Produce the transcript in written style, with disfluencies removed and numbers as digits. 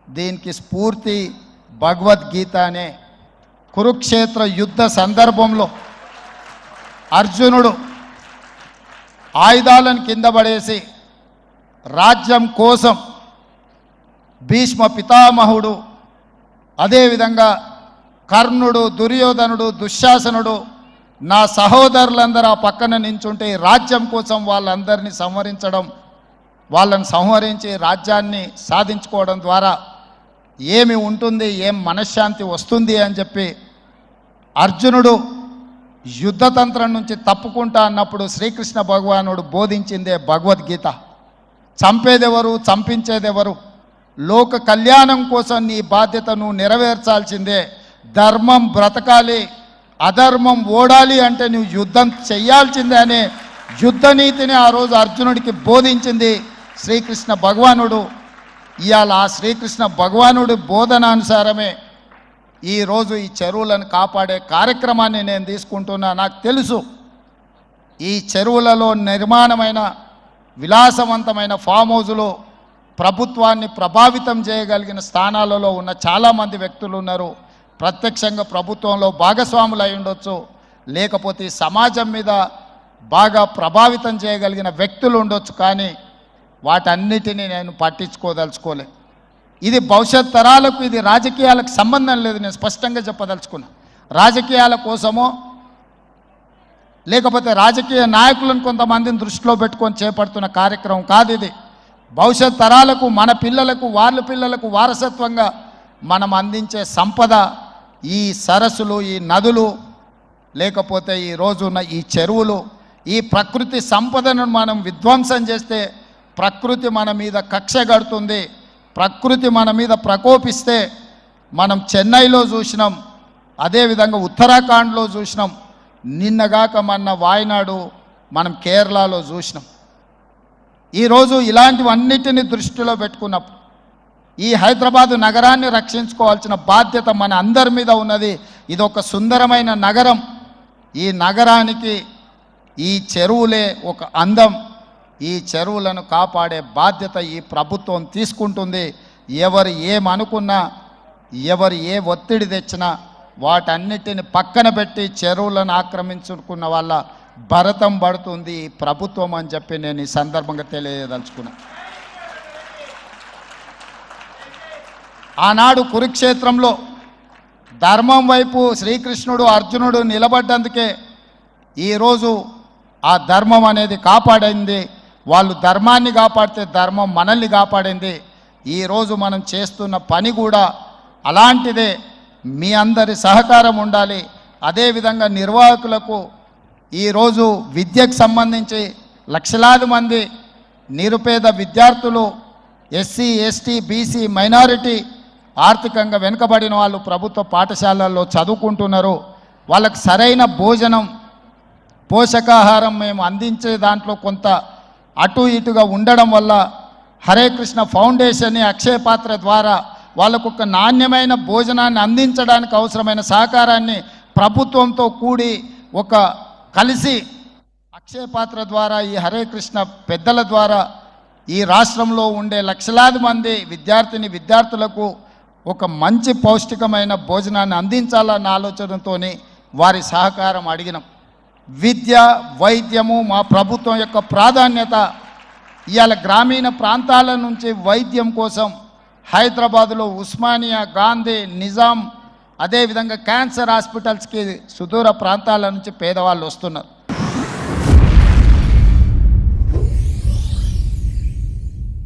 దీనికి స్ఫూర్తి భగవద్గీత అనే కురుక్షేత్ర యుద్ధ సందర్భంలో అర్జునుడు ఆయుధాలను కింద పడేసి రాజ్యం కోసం భీష్మ పితామహుడు, అదేవిధంగా కర్ణుడు, దుర్యోధనుడు, దుశ్శాసనుడు, నా సహోదరులందరూ ఆ పక్కన నించుంటే రాజ్యం కోసం వాళ్ళందరినీ సంహరించడం, వాళ్ళని సంహరించి రాజ్యాన్ని సాధించుకోవడం ద్వారా ఏమి ఉంటుంది, ఏం మనశ్శాంతి వస్తుంది అని చెప్పి అర్జునుడు యుద్ధతంత్రం నుంచి తప్పుకుంటా అన్నప్పుడు శ్రీకృష్ణ భగవానుడు బోధించిందే భగవద్గీత. చంపేదెవరు, చంపించేదెవరు, లోక కళ్యాణం కోసం నీ బాధ్యతను నెరవేర్చాల్సిందే, ధర్మం బ్రతకాలి, అధర్మం ఓడాలి అంటే నువ్వు యుద్ధం చెయ్యాల్సిందే అనే యుద్ధనీతిని ఆ రోజు అర్జునుడికి బోధించింది శ్రీకృష్ణ భగవానుడు. ఇవాళ ఆ శ్రీకృష్ణ భగవానుడి బోధనానుసారమే ఈరోజు ఈ చెరువులను కాపాడే కార్యక్రమాన్ని నేను తీసుకుంటున్నా. నాకు తెలుసు ఈ చెరువులలో నిర్మాణమైన విలాసవంతమైన ఫామ్ హౌజులు ప్రభుత్వాన్ని ప్రభావితం చేయగలిగిన స్థానాలలో ఉన్న చాలామంది వ్యక్తులు ఉన్నారు. ప్రత్యక్షంగా ప్రభుత్వంలో భాగస్వాములు అయి ఉండొచ్చు, లేకపోతే సమాజం మీద బాగా ప్రభావితం చేయగలిగిన వ్యక్తులు ఉండొచ్చు. కానీ వాటన్నిటినీ నేను పట్టించుకోదలుచుకోలే. ఇది భవిష్యత్ తరాలకు, ఇది రాజకీయాలకు సంబంధం లేదు. నేను స్పష్టంగా చెప్పదలుచుకున్నా. రాజకీయాల కోసమో లేకపోతే రాజకీయ నాయకులను కొంతమందిని దృష్టిలో పెట్టుకొని చేపడుతున్న కార్యక్రమం కాదు ఇది. భవిష్యత్ తరాలకు, మన పిల్లలకు, వాళ్ళ పిల్లలకు వారసత్వంగా మనం అందించే సంపద ఈ సరస్సులు, ఈ నదులు, లేకపోతే ఈ రోజున్న ఈ చెరువులు. ఈ ప్రకృతి సంపదను మనం విధ్వంసం చేస్తే ప్రకృతి మన మీద కక్ష కడుతుంది. ప్రకృతి మన మీద ప్రకోపిస్తే మనం చెన్నైలో చూసినాం, అదేవిధంగా ఉత్తరాఖండ్లో చూసినాం, నిన్నగాక మొన్న వాయనాడు, మనం కేరళలో చూసినాం. ఈరోజు ఇలాంటివన్నిటిని దృష్టిలో పెట్టుకున్నప్పుడు ఈ హైదరాబాదు నగరాన్ని రక్షించుకోవాల్సిన బాధ్యత మన అందరి మీద ఉన్నది. ఇది ఒక సుందరమైన నగరం. ఈ నగరానికి ఈ చెరువులే ఒక అందం. ఈ చెరువులను కాపాడే బాధ్యత ఈ ప్రభుత్వం తీసుకుంటుంది. ఎవరు ఏమనుకున్నా, ఎవరు ఏ ఒత్తిడి తెచ్చినా వాటన్నిటిని పక్కన పెట్టి చెరువులను ఆక్రమించుకున్న వాళ్ళ భరతం పడుతుంది ఈ ప్రభుత్వం అని చెప్పి నేను ఈ సందర్భంగా తెలియదలుచుకున్నా. ఆనాడు కురుక్షేత్రంలో ధర్మం వైపు శ్రీకృష్ణుడు, అర్జునుడు నిలబడ్డందుకే ఈరోజు ఆ ధర్మం అనేది కాపాడింది. వాళ్ళు ధర్మాన్ని కాపాడితే ధర్మం మనల్ని కాపాడింది. ఈరోజు మనం చేస్తున్న పని కూడా అలాంటిదే. మీ అందరి సహకారం ఉండాలి. అదేవిధంగా నిర్వాహకులకు ఈరోజు విద్యకు సంబంధించి లక్షలాది మంది నిరుపేద విద్యార్థులు, ఎస్సీ, ఎస్టీ, బీసీ, మైనారిటీ, ఆర్థికంగా వెనుకబడిన వాళ్ళు ప్రభుత్వ పాఠశాలల్లో చదువుకుంటున్నారు. వాళ్ళకి సరైన భోజనం, పోషకాహారం మేము అందించే దాంట్లో కొంత అటు ఇటుగా ఉండడం వల్ల హరే కృష్ణ ఫౌండేషన్, అక్షయ పాత్ర ద్వారా వాళ్ళకు ఒక నాణ్యమైన భోజనాన్ని అందించడానికి అవసరమైన సహకారాన్ని ప్రభుత్వంతో కూడి ఒక కలిసి అక్షయ పాత్ర ద్వారా, ఈ హరే కృష్ణ పెద్దల ద్వారా ఈ రాష్ట్రంలో ఉండే లక్షలాది మంది విద్యార్థులకు ఒక మంచి పౌష్టికమైన భోజనాన్ని అందించాలన్న ఆలోచనతో వారి సహకారం అడిగినాం. విద్య, వైద్యము మా ప్రభుత్వం యొక్క ప్రాధాన్యత. ఇవాళ గ్రామీణ ప్రాంతాల నుంచి వైద్యం కోసం హైదరాబాదులో ఉస్మానియా, గాంధీ, నిజాం, అదేవిధంగా క్యాన్సర్ హాస్పిటల్స్కి సుదూర ప్రాంతాల నుంచి పేదవాళ్ళు వస్తున్నారు.